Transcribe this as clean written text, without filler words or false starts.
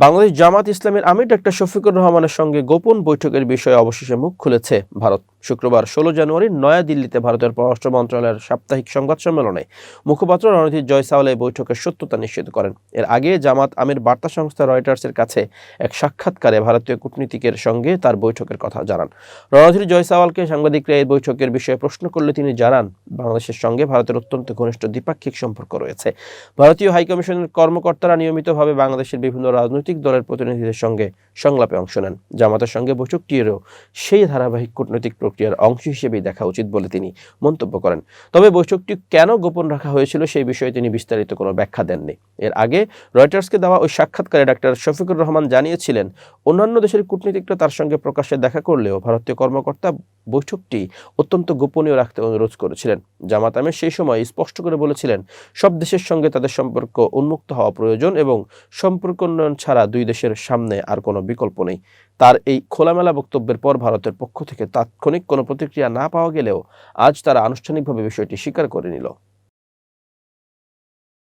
বাংলাদেশ জামাত ইসলামের আমির ডক্টর শফিকুর রহমানের সঙ্গে গোপন বৈঠকের বিষয়ে অবশেষে মুখ খুলেছে ভারত। শুক্রবার ১৬ জানুয়ারি নয়াদিল্লিতে ভারতের পররাষ্ট্র মন্ত্রণালয়ের সাপ্তাহিক সংবাদ সম্মেলনে মুখপাত্র রণধীর জয়সাওয়াল এই বৈঠকের সত্যতা নিশ্চিত করেন। এর আগে জামাত আমির বার্তা সংস্থা রয়টার্সের কাছে এক সাক্ষাৎকারে ভারতীয় কূটনীতিকের সঙ্গে তার বৈঠকের কথা জানান। রণধীর জয়সাওয়ালকে সাংবাদিকরা এই বৈঠকের বিষয়ে প্রশ্ন করলে তিনি জানান, বাংলাদেশের সঙ্গে ভারতের অত্যন্ত ঘনিষ্ঠ দ্বিপাক্ষিক সম্পর্ক রয়েছে। ভারতীয় হাইকমিশনের কর্মকর্তারা নিয়মিতভাবে বাংলাদেশের বিভিন্ন রাজনৈতিক দলের প্রতিনিধিদের সঙ্গে সংলাপে অংশ নেন। জামাতের সঙ্গে বৈঠকটিরও সেই ধারাবাহিক কূটনৈতিক প্রক্রিয়ার অংশ হিসেবেই দেখা উচিত বলে তিনি মন্তব্য করেন। তবে বৈঠকটি কেন গোপন রাখা হয়েছিল সেই বিষয়ে তিনি বিস্তারিত কোনো ব্যাখ্যা দেননি। এর আগে রয়টার্সকে দেওয়া ওই সাক্ষাৎকারে ডাক্তার শফিকুর রহমান জানিয়েছিলেন, অন্যান্য দেশের কূটনীতিকরা তার সঙ্গে প্রকাশ্যে দেখা করলেও ভারতীয় কর্মকর্তা বৈঠকটি অত্যন্ত গোপনীয় রাখতে অনুরোধ করেছিলেন। জামাত আমির সেই সময় স্পষ্ট করে বলেছিলেন, সব দেশের সঙ্গে তাদের সম্পর্ক উন্মুক্ত হওয়া প্রয়োজন এবং সম্পর্ক উন্নয়ন ছাড়া দুই দেশের সামনে আর কোনো বিকল্প নেই। তার এই খোলামেলা বক্তব্যের পর ভারতের পক্ষ থেকে তাৎক্ষণিক কোনো প্রতিক্রিয়া না পাওয়া গেলেও আজ তারা আনুষ্ঠানিকভাবে বিষয়টি স্বীকার করে নিল।